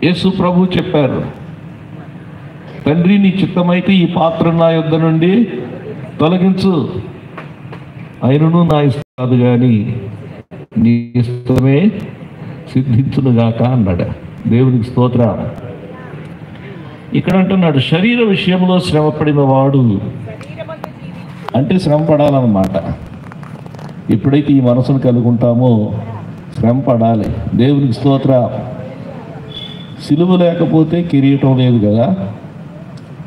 యేసు ప్రభు చెప్పారు, తండ్రి నీ చిత్తమైతే ఈ పాత్ర నా యొద్ద నుండి తొలగించు, అయినను నా ఇష్టం కాదు కానీ నీ ఇష్టమే సిద్ధించునుగాక అన్నాడు. దేవునికి స్తోత్రం. ఇక్కడ అంటున్నాడు, శరీర విషయంలో శ్రమపడిన వాడు అంటే శ్రమ పడాలన్నమాట. ఎప్పుడైతే ఈ మనసును కలిగి ఉంటామో శ్రమ పడాలి. దేవునికి స్తోత్రం. సిలువ లేకపోతే కిరీటం లేదు కదా,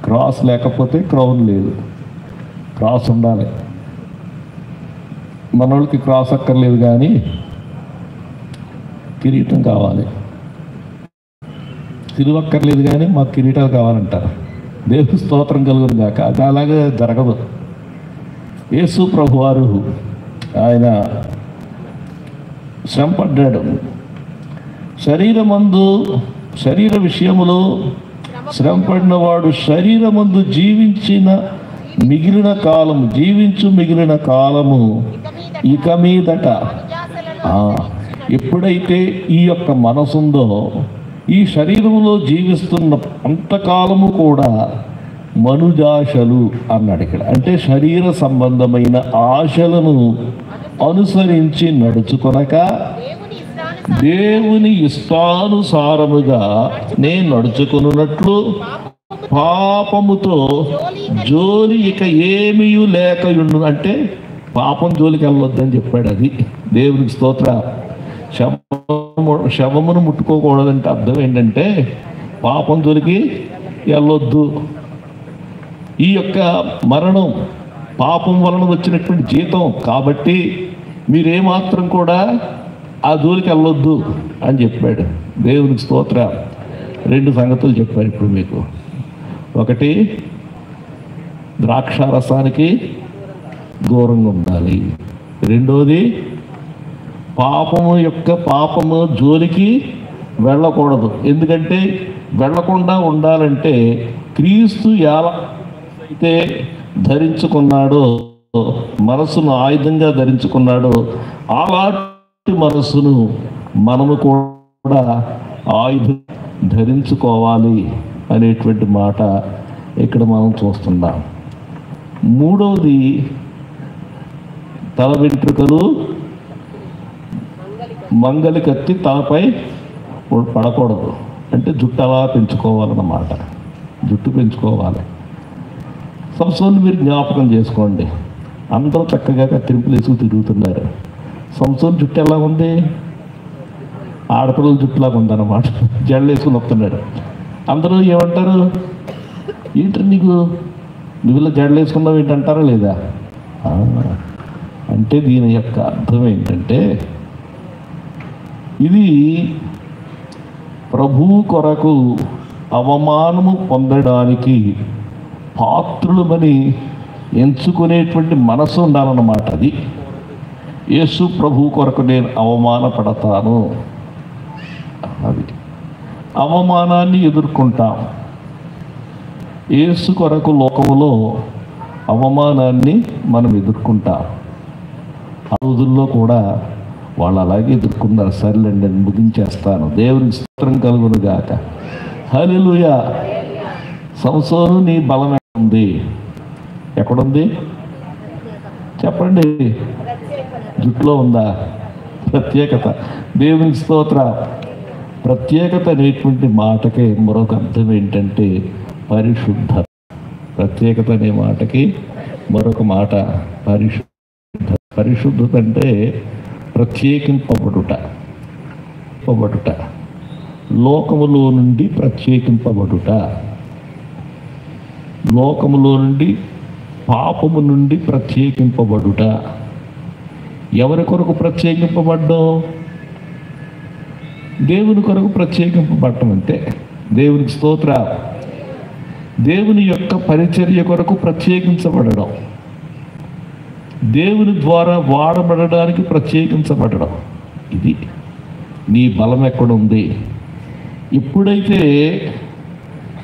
క్రాస్ లేకపోతే క్రౌన్ లేదు. క్రాస్ ఉండాలి. మనోళ్ళకి క్రాస్ అక్కర్లేదు కానీ కిరీటం కావాలి. సిలువ అక్కర్లేదు కానీ మాకు కిరీటాలు కావాలంటారు. దేవుని స్తోత్రం కలుగును గాక. అది అలాగే జరగదు. యేసు ప్రభువారు ఆయన శ్రమ పడ్డాడు. శరీర విషయములో శ్రమ పడినవాడు శరీరమందు జీవించు మిగిలిన కాలము ఇక మీదట ఎప్పుడైతే ఈ యొక్క మనసుందో ఈ శరీరంలో జీవిస్తున్న అంతకాలము కూడా మనుజాశలు అన్నాడు ఇక్కడ. అంటే శరీర సంబంధమైన ఆశలను అనుసరించి నడుచుకొనక దేవుని ఇష్టానుసారముగా నేను నడుచుకున్నట్లు పాపముతో జోలి ఇక ఏమీ లేకయుండు. అంటే పాపం జోలికి వెళ్ళొద్దని చెప్పాడు. అది దేవునికి స్తోత్ర. శవమును ముట్టుకోకూడదంటే అర్థం ఏంటంటే పాపం జోలికి వెళ్ళొద్దు. ఈ యొక్క మరణం పాపం వలన వచ్చినటువంటి జీతం కాబట్టి మీరేమాత్రం కూడా ఆ జోలికి వెళ్ళొద్దు అని చెప్పాడు. దేవునికి స్తోత్ర. 2 సంగతులు చెప్పారు ఇప్పుడు మీకు. ఒకటి, ద్రాక్షారసానికి దూరంగా ఉండాలి. రెండోది, పాపము జోలికి వెళ్ళకూడదు. ఎందుకంటే వెళ్ళకుండా ఉండాలంటే క్రీస్తు ఎలా అయితే ధరించుకున్నాడో, మనసును ఆయుధంగా ధరించుకున్నాడో అలాంటి మనసును మనము కూడా ఆయుధం ధరించుకోవాలి అనేటువంటి మాట ఇక్కడ మనం చూస్తున్నాం. మూడవది, తల వెంట్రుకలు మంగలి కత్తి తలపై పడకూడదు. అంటే జుట్టు అలా పెంచుకోవాలన్నమాట. జుట్టు పెంచుకోవాలి. సంసోన్ని మీరు జ్ఞాపకం చేసుకోండి. అందరూ చక్కగా కత్తిరింపులు వేసుకు తిరుగుతున్నారు. సంసోన్ జుట్టు ఎలా ఉంది? ఆడపిల్లల జుట్టులాగా ఉందన్నమాట. జడలు వేసుకుని వస్తున్నాడు. అందరూ ఏమంటారు? ఏంటి నువ్వు ఇలా జడలు వేసుకున్నావు ఏంటంటారా లేదా? అంటే దీని యొక్క అర్థం ఏంటంటే ఇది ప్రభువు కొరకు అవమానము పొందడానికి పాత్రులమని ఎంచుకునేటువంటి మనసు ఉండాలన్నమాట. అది యేసు ప్రభు కొరకు నేను అవమానపడతాను. అది అవమానాన్ని ఎదుర్కొంటాం. యేసు కొరకు లోకములో అవమానాన్ని మనం ఎదుర్కొంటాం. ఆ రోజుల్లో కూడా వాళ్ళు అలాగే ఎదుర్కొన్నారు. సర్లేండి, నేను ముగించేస్తాను. దేవునికి స్తోత్రం కలుగును గాక. హల్లెలూయా. సంసోను నీ బలం ఎక్కడుంది? ఎక్కడుంది చెప్పండి. జుట్టులో ఉందా? ప్రత్యేకత. దేవునికి స్తోత్ర. ప్రత్యేకత అనేటువంటి మాటకి మరొక అర్థం ఏంటంటే పరిశుద్ధత. ప్రత్యేకత అనే మాటకి మరొక మాట పరిశుద్ధత. పరిశుద్ధత అంటే ప్రత్యేకింపబడుట. లోకములో నుండి ప్రత్యేకింపబడుట. లోకములో నుండి, పాపము నుండి ప్రత్యేకింపబడుట. ఎవరి కొరకు ప్రత్యేకింపబడ్డం? దేవుని కొరకు ప్రత్యేకింపబడటం. అంటే దేవునికి స్తోత్ర. దేవుని యొక్క పరిచర్య కొరకు ప్రత్యేకించబడడం, దేవుని ద్వారా వాడబడడానికి ప్రత్యేకించబడడం. ఇది నీ బలం ఎక్కడుంది? ఎప్పుడైతే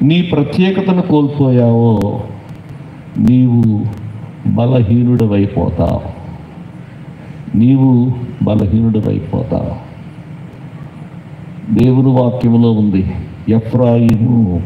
నీ ప్రత్యేకతను కోల్పోయావో నీవు బలహీనుడివైపోతావు. దేవుని వాక్యంలో ఉంది, ఎఫ్రాయిము